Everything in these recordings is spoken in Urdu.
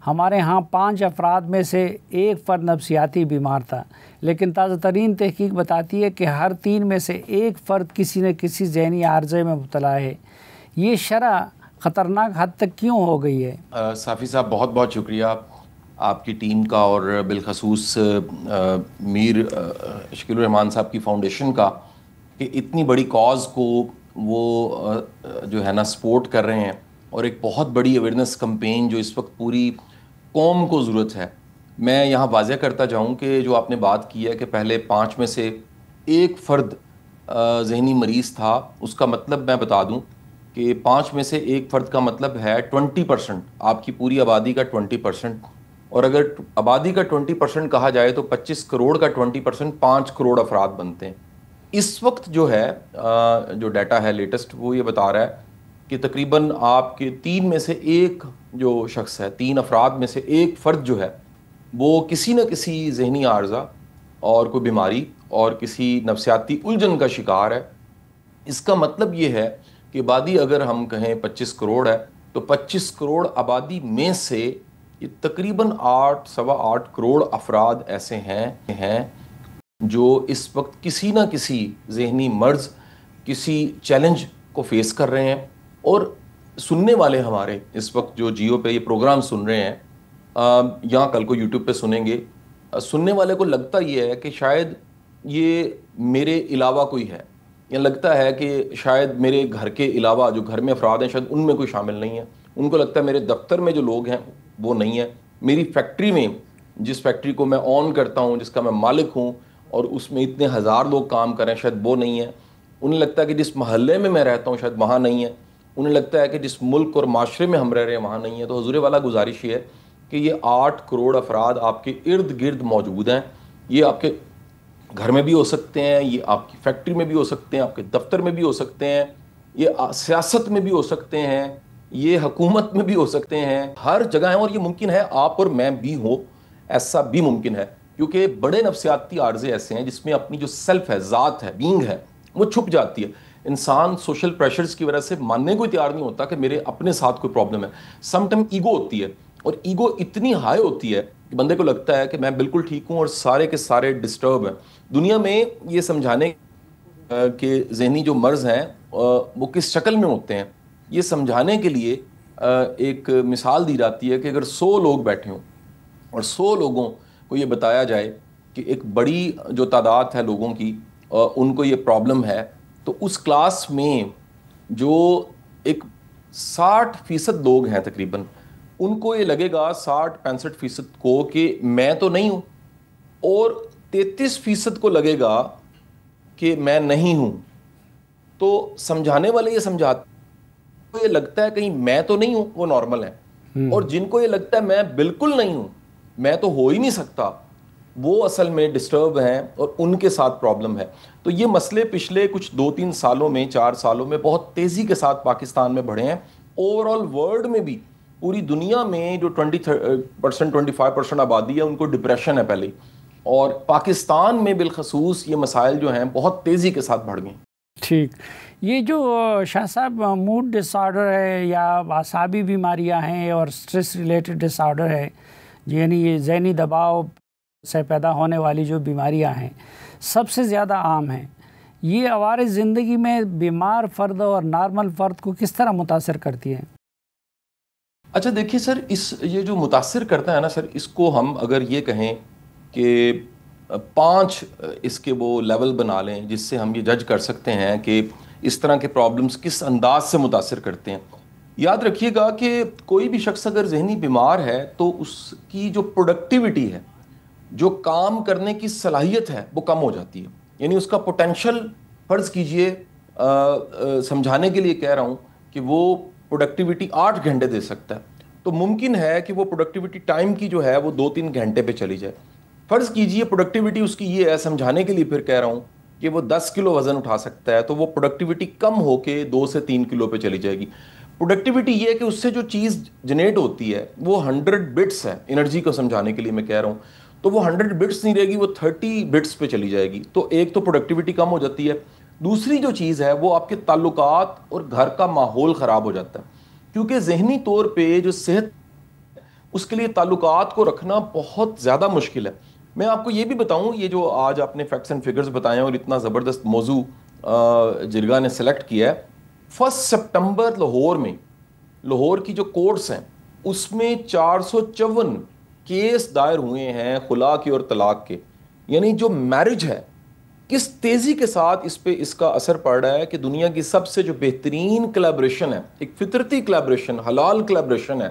ہمارے ہاں 5 افراد میں سے 1 فرد نفسیاتی بیمار تھا، لیکن تازہ ترین تحقیق بتاتی ہے کہ ہر 3 میں سے 1 فرد کسی نہ کسی ذہنی عارضے میں مبتلا ہے۔ یہ شرح خطرناک حد تک کیوں ہو گئی ہے؟ صافی صاحب بہت بہت شکریہ آپ کی ٹیم کا، اور بالخصوص میر شکیل الرحمان صاحب کی فاؤنڈیشن کا، کہ اتنی بڑی کاز کو وہ جو ہے نا سپورٹ کر رہے ہیں، اور ایک بہت بڑی اویئرنیس کمپین جو اس وقت پوری قوم کو ضرورت ہے۔ میں یہاں واضح کرتا جاؤں کہ جو آپ نے بات کی ہے کہ پہلے 5 میں سے 1 فرد ذہنی مریض تھا، اس کا مطلب میں بتا دوں کہ 5 میں سے 1 فرد کا مطلب ہے 20%، آپ کی پوری آبادی کا 20%، اور اگر آبادی کا 20% کہا جائے تو 25 کروڑ کا 20% 5 کروڑ افراد بنتے ہیں۔ اس وقت جو ہے جو ڈیٹا ہے لیٹسٹ، وہ یہ بتا رہا ہے کہ تقریباً آپ کے 3 میں سے 1 جو شخص ہے، 3 افراد میں سے 1 فرد جو ہے، وہ کسی نہ کسی ذہنی عارضہ اور کوئی بیماری اور کسی نفسیاتی الجھن کا شکار ہے۔ اس کا مطلب یہ ہے کہ آبادی اگر ہم کہیں 25 کروڑ ہے، تو 25 کروڑ آبادی میں سے یہ تقریباً 8.8 کروڑ افراد ایسے ہیں جو اس وقت کسی نہ کسی ذہنی مرض، کسی چیلنج کو فیس کر رہے ہیں۔ اور سننے والے ہمارے اس وقت جو جیو پہ یہ پروگرام سن رہے ہیں، یا کل کو یوٹیوب پہ سنیں گے، سننے والے کو لگتا یہ ہے کہ شاید یہ میرے علاوہ کوئی ہے، یا لگتا ہے کہ شاید میرے گھر کے علاوہ جو گھر میں افراد ہیں شاید ان میں کوئی شامل نہیں ہے، ان کو لگتا ہے میرے دفتر میں جو لوگ ہیں وہ نہیں ہے، میری فیکٹری میں، جس فیکٹری کو میں آن کرتا ہوں، جس کا میں مالک ہوں، اور اس میں اتنے ہزار لوگ کام کریں، شاید وہ نہیں ہے۔ انہیں لگتا ہے کہ جس محلے میں رہتا ہوں شاید وہاں نہیں ہے، انہیں لگتا ہے کہ جس ملک اور معاشرے میں ہم رہ رہے ہیں وہاں نہیں ہے۔ تو حضور والا گزارش یہ ہے کہ یہ 8 کروڑ افراد آپ کے ارد گرد موجود ہیں۔ یہ آپ کے گھر میں بھی ہو سکتے ہیں، یہ آپ کی فیکٹری میں بھی ہو سکتے ہیں، آپ کے دفتر میں بھی ہو سکتے ہیں، یہ سیاست میں بھی ہو سکتے ہیں، یہ حکومت میں بھی ہو سکتے ہیں، ہر جگہ ہیں۔ اور یہ ممکن ہے آپ اور میں بھی ہوں، ایسا بھی ممکن ہے، کیونکہ بڑے نفسیاتی عارضے ایسے ہیں جس میں اپنی جو سیلف ہے، ذات ہے، بینگ ہے، وہ چھپ جاتی ہے۔ انسان سوشل پریشرز کی وجہ سے ماننے کو تیار نہیں ہوتا کہ میرے اپنے ساتھ کوئی پرابلم ہے۔ سم ٹائم ایگو ہوتی ہے، اور ایگو اتنی ہائی ہوتی ہے کہ بندے کو لگتا ہے کہ میں بالکل ٹھیک ہوں اور سارے کے سارے ڈسٹرب ہیں۔ دنیا میں یہ سمجھانے کہ ذہنی جو مرض ہیں وہ کس شکل میں ہوتے ہیں، یہ سمجھانے کے لیے ایک مثال دی جاتی ہے کہ اگر 100 لوگ بیٹھے ہوں اور 100 لوگوں کو یہ بتایا جائے کہ ایک بڑی جو تعداد ہے لوگوں کی ان کو یہ پرابلم ہے، تو اس کلاس میں جو ایک 60% لوگ ہیں تقریباً، ان کو یہ لگے گا 60-65% کو کہ میں تو نہیں ہوں، اور 33% کو لگے گا کہ میں نہیں ہوں۔ تو سمجھانے والے یہ سمجھاتے کو یہ لگتا ہے کہیں میں تو نہیں ہوں، وہ نارمل ہے، اور جن کو یہ لگتا ہے میں بالکل نہیں ہوں، میں تو ہو ہی نہیں سکتا، وہ اصل میں ڈسٹرب ہیں اور ان کے ساتھ پرابلم ہے۔ تو یہ مسئلے پچھلے کچھ 2-3 سالوں میں، 4 سالوں میں بہت تیزی کے ساتھ پاکستان میں بڑھے ہیں۔ اوور آل ورلڈ میں بھی، پوری دنیا میں جو 20% 25% آبادی ہے ان کو ڈپریشن ہے پہلے، اور پاکستان میں بالخصوص یہ مسائل جو ہیں بہت تیزی کے ساتھ بڑھ گئے۔ ٹھیک، یہ جو شاہ صاحب موڈ ڈس آرڈر ہے یا اعصابی بیماریاں ہیں اور سٹریس ریلیٹڈ ڈس آرڈر ہے، یعنی یہ ذہنی دباؤ سے پیدا ہونے والی جو بیماریاں ہیں، سب سے زیادہ عام ہیں۔ یہ عوارض زندگی میں بیمار فرد اور نارمل فرد کو کس طرح متاثر کرتی ہیں؟ اچھا دیکھیے سر، یہ جو متاثر کرتا ہے نا سر، اس کو ہم اگر یہ کہیں کہ 5 اس کے وہ لیول بنا لیں جس سے ہم یہ جج کر سکتے ہیں کہ اس طرح کے پرابلمز کس انداز سے متاثر کرتے ہیں۔ یاد رکھیے گا کہ کوئی بھی شخص اگر ذہنی بیمار ہے تو اس کی جو پروڈکٹیوٹی ہے، جو کام کرنے کی صلاحیت ہے، وہ کم ہو جاتی ہے۔ یعنی اس کا پوٹینشل، فرض کیجئے سمجھانے کے لیے کہہ رہا ہوں کہ وہ پروڈکٹیوٹی 8 گھنٹے دے سکتا ہے، تو ممکن ہے کہ وہ پروڈکٹیوٹی ٹائم کی جو ہے وہ 2-3 گھنٹے پہ چلی جائے۔ فرض کیجئے پروڈکٹیوٹی اس کی یہ ہے، سمجھانے کے لیے پھر کہہ رہا ہوں کہ وہ 10 کلو وزن اٹھا سکتا ہے، تو وہ پروڈکٹیوٹی کم ہو کے 2 سے 3 کلو پہ چلی جائے گی۔ پروڈکٹیوٹی یہ ہے کہ اس سے جو چیز جنریٹ ہوتی ہے وہ 100 بٹس ہے، انرجی کو سمجھانے کے لیے میں کہہ رہا ہوں، تو وہ 100 بٹس نہیں رہے گی، وہ 30 بٹس پہ چلی جائے گی۔ تو ایک تو پروڈکٹیوٹی کم ہو جاتی ہے، دوسری جو چیز ہے وہ آپ کے تعلقات اور گھر کا ماحول خراب ہو جاتا ہے، کیونکہ ذہنی طور پہ جو صحت اس کے لیے تعلقات کو رکھنا بہت زیادہ مشکل ہے. میں آپ کو یہ بھی بتاؤں, یہ جو آج آپ نے فیکٹس اینڈ فگرز بتائے ہیں اور اتنا زبردست موضوع جرگا نے سلیکٹ کیا ہے, 1 سپٹمبر لاہور کی جو کورٹس ہیں اس میں 454 کیس دائر ہوئے ہیں خلا کے اور طلاق کے. یعنی جو میرج ہے کس تیزی کے ساتھ اس پہ اس کا اثر پڑ رہا ہے کہ دنیا کی سب سے جو بہترین کلیبریشن ہے, ایک فطرتی کلیبریشن, حلال کلیبریشن ہے,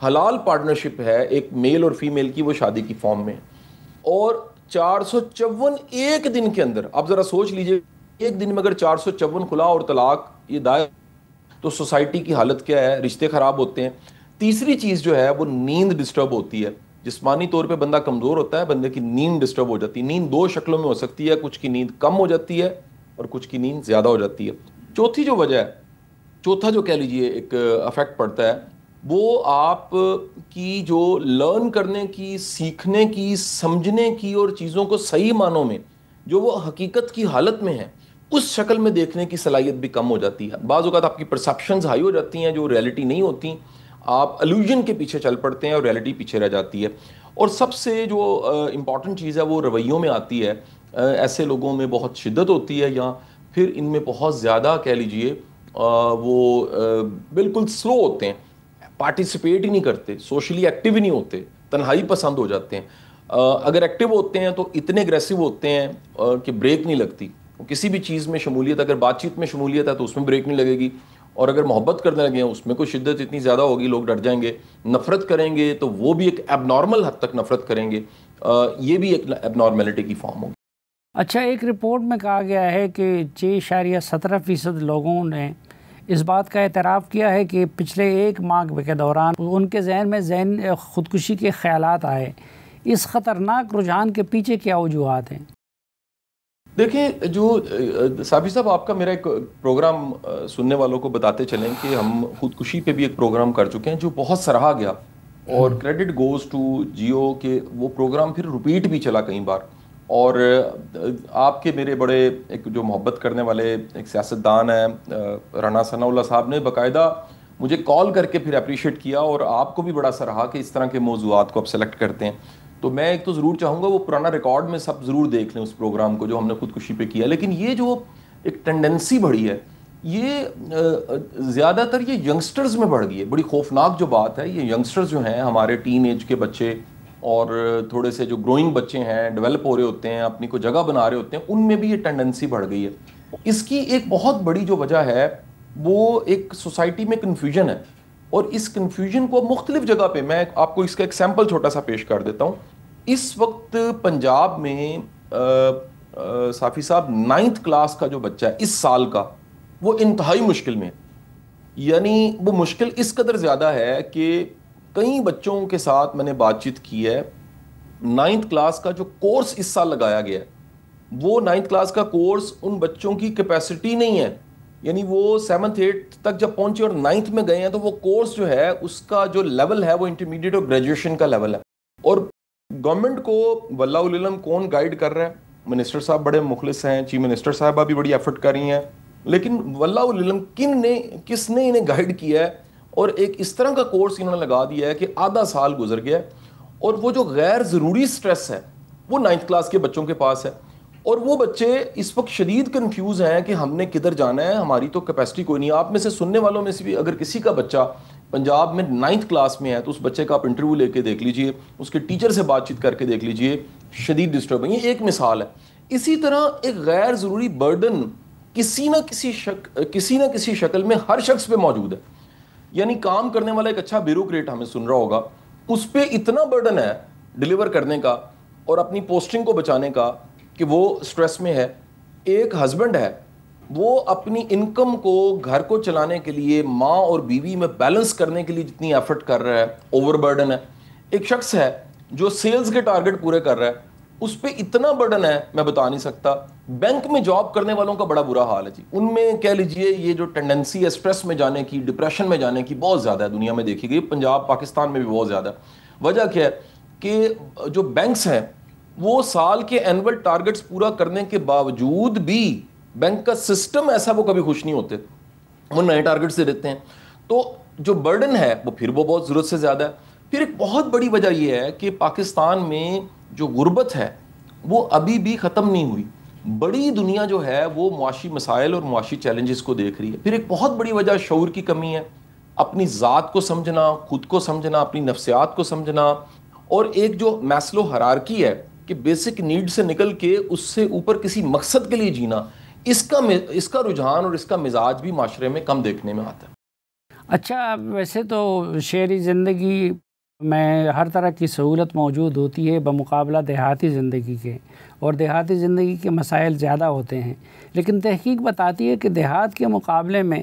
حلال پارٹنرشپ ہے ایک میل اور فیمیل کی, وہ شادی کی فارم میں. اور 454 ایک دن کے اندر, آپ ذرا سوچ لیجئے, ایک دن میں اگر 454 خلا اور طلاق یہ دائر, تو سوسائٹی کی حالت کیا ہے, رشتے خراب ہوتے ہیں. تیسری چیز جو ہے وہ نیند ڈسٹرب ہوتی ہے. جسمانی طور پہ بندہ کمزور ہوتا ہے, بندے کی نیند ڈسٹرب ہو جاتی ہے. نیند 2 شکلوں میں ہو سکتی ہے, کچھ کی نیند کم ہو جاتی ہے اور کچھ کی نیند زیادہ ہو جاتی ہے. چوتھی جو وجہ ہے, چوتھا جو کہہ لیجئے ایک افیکٹ پڑتا ہے, وہ آپ کی جو لرن کرنے کی, سیکھنے کی, سمجھنے کی اور چیزوں کو صحیح معنوں میں جو وہ حقیقت کی حالت میں ہے اس شکل میں دیکھنے کی صلاحیت بھی کم ہو جاتی ہے. بعض اوقات آپ کی پرسیپشنز ہائی ہو جاتی ہیں جو ریئلٹی نہیں ہوتی, آپ الوژن کے پیچھے چل پڑتے ہیں اور ریئلٹی پیچھے رہ جاتی ہے. اور سب سے جو امپورٹنٹ چیز ہے وہ رویوں میں آتی ہے. ایسے لوگوں میں بہت شدت ہوتی ہے, یا پھر ان میں بہت زیادہ کہہ لیجئے وہ بالکل سلو ہوتے ہیں, پارٹیسپیٹ ہی نہیں کرتے, سوشلی ایکٹیو ہی نہیں ہوتے, تنہائی پسند ہو جاتے ہیں. اگر ایکٹیو ہوتے ہیں تو اتنے اگریسو ہوتے ہیں کہ بریک نہیں لگتی. کسی بھی چیز میں شمولیت, اگر بات چیت میں شمولیت ہے تو اس میں بریک نہیں لگے گی, اور اگر محبت کرنے لگے ہیں اس میں کوئی شدت اتنی زیادہ ہوگی لوگ ڈر جائیں گے. نفرت کریں گے تو وہ بھی ایک ایب نارمل حد تک نفرت کریں گے, یہ بھی ایک ایب نارملٹی کی فارم ہوگی. اچھا, ایک رپورٹ میں کہا گیا ہے کہ 6.17% لوگوں نے اس بات کا اعتراف کیا ہے کہ پچھلے 1 ماہ کے دوران ان کے ذہن میں خودکشی کے خیالات آئے. اس خطرناک رجحان کے پیچھے کیا وجوہات ہیں؟ دیکھیں, جو صافی صاحب آپ کا میرا ایک پروگرام سننے والوں کو بتاتے چلیں کہ ہم خودکشی پہ بھی ایک پروگرام کر چکے ہیں جو بہت سراہا گیا, اور کریڈٹ گوز ٹو جیو کہ وہ پروگرام پھر ریپیٹ بھی چلا کئی بار. اور آپ کے میرے بڑے ایک جو محبت کرنے والے ایک سیاستدان ہیں رانا ثناء اللہ صاحب نے باقاعدہ مجھے کال کر کے پھر اپریشیٹ کیا, اور آپ کو بھی بڑا سراہا کہ اس طرح کے موضوعات کو آپ سلیکٹ کرتے ہیں. تو میں ایک تو ضرور چاہوں گا وہ پرانا ریکارڈ میں سب ضرور دیکھ لیں اس پروگرام کو جو ہم نے خودکشی پہ کیا. لیکن یہ جو ایک ٹینڈنسی بڑھی ہے یہ زیادہ تر یہ ینگسٹرز میں بڑھ گئی ہے. بڑی خوفناک جو بات ہے, یہ ینگسٹرز جو ہیں ہمارے ٹین ایج کے بچے اور تھوڑے سے جو گروئنگ بچے ہیں, ڈیولپ ہو رہے ہوتے ہیں, اپنی کو جگہ بنا رہے ہوتے ہیں, ان میں بھی یہ ٹینڈنسی بڑھ گئی ہے. اس کی ایک بہت بڑی جو وجہ ہے وہ ایک سوسائٹی میں کنفیوژن ہے, اور اس کنفیوژن کو مختلف جگہ پہ میں آپ کو اس کا ایک سیمپل چھوٹا سا پیش کر دیتا ہوں. اس وقت پنجاب میں صافی صاحب 9th کلاس کا جو بچہ ہے اس سال کا, وہ انتہائی مشکل میں. یعنی وہ مشکل اس قدر زیادہ ہے کہ کئی بچوں کے ساتھ میں نے بات چیت کی ہے. 9th کلاس کا جو کورس اس سال لگایا گیا ہے وہ 9th کلاس کا کورس ان بچوں کی کیپیسٹی نہیں ہے. یعنی وہ 7th 8th تک جب پہنچے اور 9th میں گئے ہیں تو وہ کورس جو ہے اس کا جو لیول ہے وہ انٹرمیڈیٹ اور گریجویشن کا لیول ہے. اور گورنمنٹ کو واللہ العلم کون گائیڈ کر رہا ہے, منسٹر صاحب بڑے مخلص ہیں, چیف منسٹر صاحبہ بھی بڑی ایفرٹ کر رہی ہیں, لیکن واللہ العلم کس نے انہیں گائیڈ کیا ہے, اور ایک اس طرح کا کورس انہوں نے لگا دیا ہے کہ آدھا سال گزر گیا ہے, اور وہ جو غیر ضروری سٹریس ہے وہ 9th کلاس کے بچوں کے پاس ہے. اور وہ بچے اس وقت شدید کنفیوز ہیں کہ ہم نے کدھر جانا ہے, ہماری تو کیپیسٹی کوئی نہیں. آپ میں سے سننے والوں میں سے بھی اگر کسی کا بچہ پنجاب میں 9th کلاس میں ہے تو اس بچے کا آپ انٹرویو لے کے دیکھ لیجئے, اس کے ٹیچر سے بات چیت کر کے دیکھ لیجئے, شدید ڈسٹرب ہے. یہ ایک مثال ہے. اسی طرح ایک غیر ضروری برڈن کسی نہ کسی شکل میں ہر شخص پہ موجود ہے. یعنی کام کرنے والا ایک اچھا بیوروکریٹ ہمیں سن رہا ہوگا, اس پہ اتنا برڈن ہے ڈیلیور کرنے کا اور اپنی پوسٹنگ کو بچانے کا کہ وہ سٹریس میں ہے. ایک ہسبینڈ ہے, وہ اپنی انکم کو گھر کو چلانے کے لیے, ماں اور بیوی میں بیلنس کرنے کے لیے جتنی ایفرٹ کر رہا ہے اوور برڈن ہے. ایک شخص ہے جو سیلز کے ٹارگٹ پورے کر رہا ہے, اس پہ اتنا برڈن ہے میں بتا نہیں سکتا. بینک میں جاب کرنے والوں کا بڑا برا حال ہے جی. ان میں کہہ لیجئے یہ جو ٹینڈنسی ہے اسٹریس میں جانے کی, ڈپریشن میں جانے کی بہت زیادہ ہے, دنیا میں دیکھی گئی, پنجاب پاکستان میں بھی بہت زیادہ. وجہ کیا ہے کہ جو بینکس ہیں وہ سال کے اینول ٹارگٹس پورا کرنے کے باوجود بھی بینک کا سسٹم ایسا وہ کبھی خوش نہیں ہوتے, وہ نئے ٹارگٹ سے دیتے ہیں. تو جو برڈن ہے وہ پھر وہ بہت ضرورت سے زیادہ ہے. پھر ایک بہت بڑی وجہ یہ ہے کہ پاکستان میں جو غربت ہے وہ ابھی بھی ختم نہیں ہوئی. بڑی دنیا جو ہے وہ معاشی مسائل اور معاشی چیلنجز کو دیکھ رہی ہے. پھر ایک بہت بڑی وجہ شعور کی کمی ہے, اپنی ذات کو سمجھنا, خود کو سمجھنا, اپنی نفسیات کو سمجھنا, اور ایک جو میسلو ہرارکی ہے کہ بیسک نیڈ سے نکل کے اس سے اوپر کسی مقصد کے لیے جینا, اس کا رجحان اور اس کا مزاج بھی معاشرے میں کم دیکھنے میں آتا ہے. اچھا, ویسے تو شہری زندگی میں ہر طرح کی سہولت موجود ہوتی ہے بمقابلہ دیہاتی زندگی کے, اور دیہاتی زندگی کے مسائل زیادہ ہوتے ہیں, لیکن تحقیق بتاتی ہے کہ دیہات کے مقابلے میں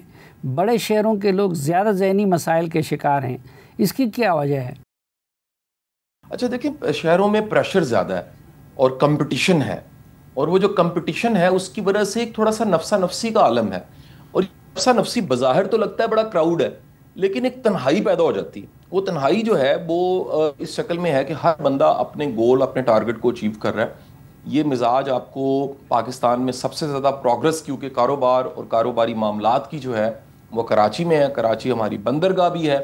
بڑے شہروں کے لوگ زیادہ ذہنی مسائل کے شکار ہیں. اس کی کیا وجہ ہے؟ اچھا دیکھیں, شہروں میں پریشر زیادہ ہے اور کمپٹیشن ہے, اور وہ جو کمپٹیشن ہے اس کی وجہ سے ایک تھوڑا سا نفسا نفسی کا عالم ہے, اور نفسا نفسی بظاہر تو لگتا ہے بڑا کراؤڈ ہے, لیکن ایک تنہائی پیدا ہو جاتی ہے. وہ تنہائی جو ہے وہ اس شکل میں ہے کہ ہر بندہ اپنے گول, اپنے ٹارگٹ کو اچیو کر رہا ہے. یہ مزاج آپ کو پاکستان میں سب سے زیادہ پروگرس, کیونکہ کاروبار اور کاروباری معاملات کی جو ہے وہ کراچی میں ہے. کراچی ہماری بندرگاہ بھی ہے,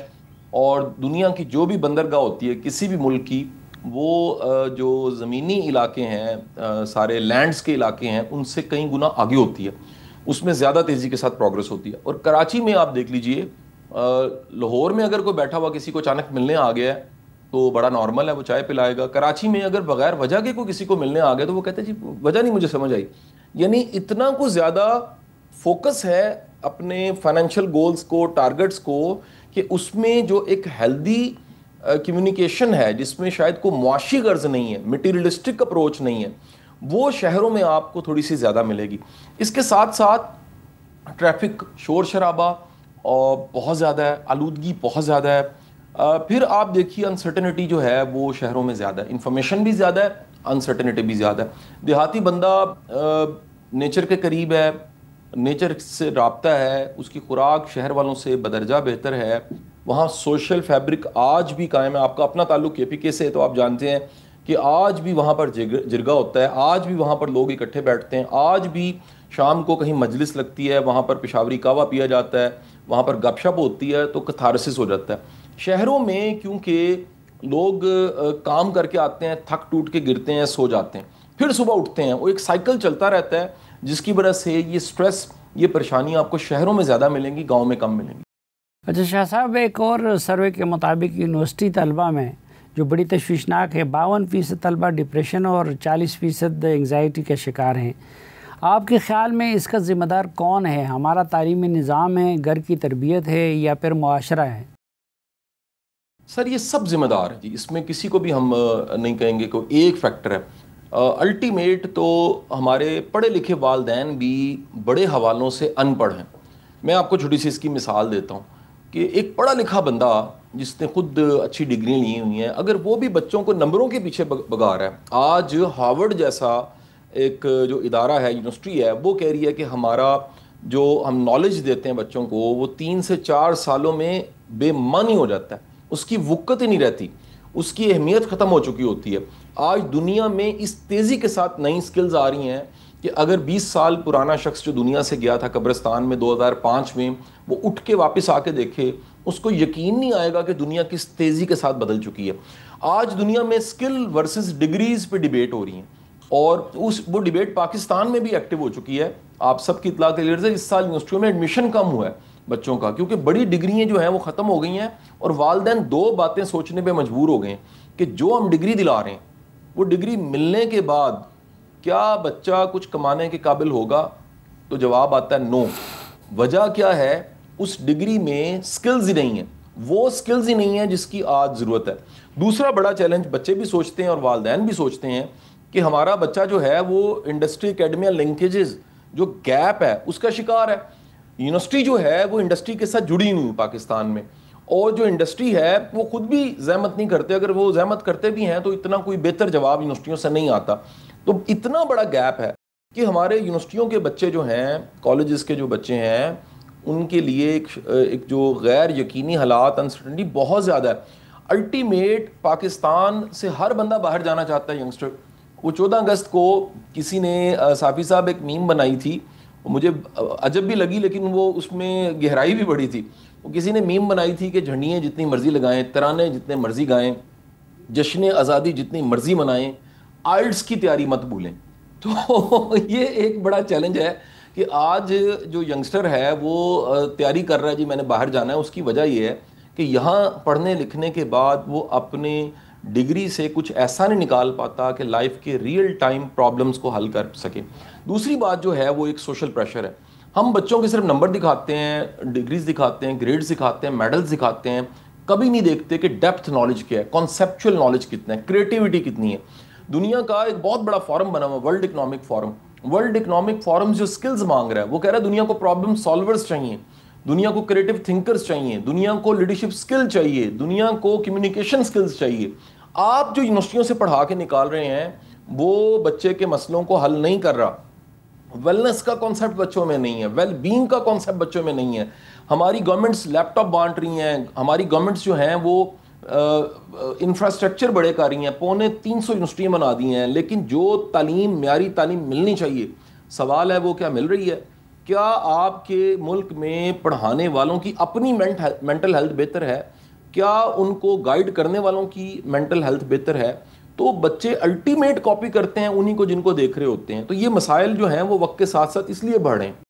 اور دنیا کی جو بھی بندرگاہ ہوتی ہے کسی بھی ملک کی, وہ جو زمینی علاقے ہیں, سارے لینڈز کے علاقے ہیں, ان سے کئی گنا آگے ہوتی ہے. اس میں زیادہ تیزی کے ساتھ پروگرس ہوتی ہے. اور کراچی میں آپ دیکھ لیجئے, لاہور میں اگر کوئی بیٹھا ہوا کسی کو اچانک ملنے آ گیا ہے تو بڑا نارمل ہے, وہ چائے پلائے گا. کراچی میں اگر بغیر وجہ کے کوئی کسی کو ملنے آ گیا تو وہ کہتے ہیں جی وجہ نہیں مجھے سمجھ آئی. یعنی اتنا کو زیادہ فوکس ہے اپنے فائنینشیل گولز کو, ٹارگٹس کو, کہ اس میں جو ایک ہیلدی کمیونیکیشن ہے, جس میں شاید کوئی معاشی غرض نہیں ہے, مٹیریلسٹک اپروچ نہیں ہے, وہ شہروں میں آپ کو تھوڑی سی زیادہ ملے گی. اس کے ساتھ ساتھ ٹریفک, شور شرابہ اور بہت زیادہ ہے, آلودگی بہت زیادہ ہے. پھر آپ دیکھیے انسرٹنٹی جو ہے وہ شہروں میں زیادہ ہے, انفارمیشن بھی زیادہ ہے, انسرٹنٹی بھی زیادہ ہے. دیہاتی بندہ نیچر کے قریب ہے, نیچر سے رابطہ ہے, اس کی خوراک شہر والوں سے بدرجہ بہتر ہے. وہاں سوشل فیبرک آج بھی قائم ہے. آپ کا اپنا تعلق کے پی کے سے ہے تو آپ جانتے ہیں کہ آج بھی وہاں پر جرگہ ہوتا ہے, آج بھی وہاں پر لوگ اکٹھے بیٹھتے ہیں, آج بھی شام کو کہیں مجلس لگتی ہے, وہاں پر پشاوری قہوہ پیا جاتا ہے, وہاں پر گپ شپ ہوتی ہے, تو کتھارسس ہو جاتا ہے. شہروں میں کیونکہ لوگ کام کر کے آتے ہیں, تھک ٹوٹ کے گرتے ہیں, سو جاتے ہیں, پھر صبح اٹھتے ہیں, وہ ایک سائیکل چلتا رہتا ہے, جس کی وجہ سے یہ سٹریس, یہ پریشانیاں آپ کو شہروں میں زیادہ ملیں گی, گاؤں میں کم ملیں گی. اچھا شاہ صاحب, ایک اور سروے کے مطابق یونیورسٹی طلبہ میں جو بڑی تشویشناک ہے, 52% طلبہ ڈپریشن اور 40% انگزائٹی کا شکار ہیں. آپ کے خیال میں اس کا ذمہ دار کون ہے؟ ہمارا تعلیمی نظام ہے, گھر کی تربیت ہے, یا پھر معاشرہ ہے؟ سر یہ سب ذمہ دار ہے جی, اس میں کسی کو بھی ہم نہیں کہیں گے کہ ایک فیکٹر ہے. الٹیمیٹ تو ہمارے پڑھے لکھے والدین بھی بڑے حوالوں سے ان پڑھ ہیں. میں آپ کو چھوٹی سی اس کی مثال دیتا ہوں کہ ایک پڑھا لکھا بندہ جس نے خود اچھی ڈگریاں لی ہوئی ہیں, اگر وہ بھی بچوں کو نمبروں کے پیچھے بگا رہا ہے. آج ہارورڈ جیسا ایک جو ادارہ ہے, یونیورسٹی ہے, وہ کہہ رہی ہے کہ ہمارا جو ہم نالج دیتے ہیں بچوں کو وہ 3 سے 4 سالوں میں بے معنی ہو جاتا ہے, اس کی وقت ہی نہیں رہتی, اس کی اہمیت ختم ہو چکی ہوتی ہے. آج دنیا میں اس تیزی کے ساتھ نئی سکلز آ رہی ہیں کہ اگر 20 سال پرانا شخص جو دنیا سے گیا تھا قبرستان میں 2005 میں, وہ اٹھ کے واپس آ کے دیکھے, اس کو یقین نہیں آئے گا کہ دنیا کس تیزی کے ساتھ بدل چکی ہے. آج دنیا میں سکل ورسز ڈگریز پہ ڈیبیٹ ہو رہی ہیں, اور وہ ڈیبیٹ پاکستان میں بھی ایکٹیو ہو چکی ہے. آپ سب کی اطلاع کے لیے اس سال یونیورسٹیوں میں ایڈمیشن کم ہوا ہے بچوں کا, کیونکہ بڑی ڈگریاں جو ہیں وہ ختم ہو گئی ہیں, اور والدین 2 باتیں سوچنے پہ مجبور ہو گئے ہیں کہ جو ہم ڈگری دلا رہے ہیں وہ ڈگری ملنے کے بعد کیا بچہ کچھ کمانے کے قابل ہوگا؟ تو جواب آتا ہے نو. وجہ کیا ہے؟ اس ڈگری میں سکلز ہی نہیں ہیں, وہ سکلز ہی نہیں ہیں جس کی آج ضرورت ہے. دوسرا بڑا چیلنج بچے بھی سوچتے ہیں اور والدین بھی سوچتے ہیں کہ ہمارا بچہ جو ہے وہ انڈسٹری اکیڈمیا لنکیجز جو گیپ ہے اس کا شکار ہے. یونیورسٹی جو ہے وہ انڈسٹری کے ساتھ جڑی نہیں پاکستان میں, اور جو انڈسٹری ہے وہ خود بھی زحمت نہیں کرتے, اگر وہ زحمت کرتے بھی ہیں تو اتنا کوئی بہتر جواب یونیورسٹیوں سے نہیں آتا. تو اتنا بڑا گیپ ہے کہ ہمارے یونیورسٹیوں کے بچے جو ہیں, کالجز کے جو بچے ہیں, ان کے لیے ایک جو غیر یقینی حالات, انسرٹنٹی بہت زیادہ ہے. الٹیمیٹ پاکستان سے ہر بندہ باہر جانا چاہتا ہے ینگسٹر. وہ 14 اگست کو کسی نے, صافی صاحب ایک میم بنائی تھی, مجھے عجب بھی لگی لیکن وہ اس میں گہرائی بھی بڑی تھی. وہ کسی نے میم بنائی تھی کہ جھنڈیاں جتنی مرضی لگائیں, ترانے جتنے مرضی گائیں, جشن آزادی جتنی مرضی منائیں, آئلٹس کی تیاری مت بھولیں. تو یہ ایک بڑا چیلنج ہے کہ آج جو ینگسٹر ہے وہ تیاری کر رہا ہے جی میں نے باہر جانا ہے. اس کی وجہ یہ ہے کہ یہاں پڑھنے لکھنے کے بعد وہ اپنے ڈگری سے کچھ ایسا نہیں نکال پاتا کہ لائف کے ریئل ٹائم پرابلمس کو حل کر سکے. دوسری بات جو ہے وہ ایک سوشل پریشر ہے. ہم بچوں کے صرف نمبر دکھاتے ہیں, ڈگریز دکھاتے ہیں, گریڈز دکھاتے ہیں, میڈلز دکھاتے ہیں, کبھی نہیں دیکھتے کہ ڈیپتھ نالج کیا ہے, کانسیپچول نالج کتنا ہے, کریٹیوٹی کتنی ہے. دنیا کا ایک بہت بڑا فورم بنا ہوا world economic forum. World economic forum جو سکلز مانگ رہا ہے وہ کہہ رہا ہے دنیا کو پرابلم سالورز چاہیے, دنیا کو کریٹو تھنکرز چاہیے, دنیا کو لیڈرشپ سکل چاہیے, دنیا کو کمیونیکیشن سکلز چاہیے. آپ جو یونیورسٹیوں سے پڑھا کے نکال رہے ہیں وہ بچے کے مسئلوں کو حل نہیں کر رہا. ویلنس کا کانسیپٹ بچوں میں نہیں ہے, ویل بینگ کا کانسیپٹ بچوں میں نہیں ہے. ہماری گورنمنٹس لیپ ٹاپ بانٹ رہی ہیں, ہماری گورنمنٹس جو ہیں وہ انفراسٹرکچر بڑے کر رہی ہیں, 350 یونیورسٹیاں بنا دی ہیں, لیکن جو تعلیم معیاری تعلیم ملنی چاہیے سوال ہے وہ کیا مل رہی ہے؟ کیا آپ کے ملک میں پڑھانے والوں کی اپنی مینٹل ہیلتھ بہتر ہے؟ کیا ان کو گائیڈ کرنے والوں کی مینٹل ہیلتھ بہتر ہے؟ تو بچے الٹیمیٹ کاپی کرتے ہیں انہی کو جن کو دیکھ رہے ہوتے ہیں. تو یہ مسائل جو ہیں وہ وقت کے ساتھ ساتھ اس لیے بڑھ رہے ہیں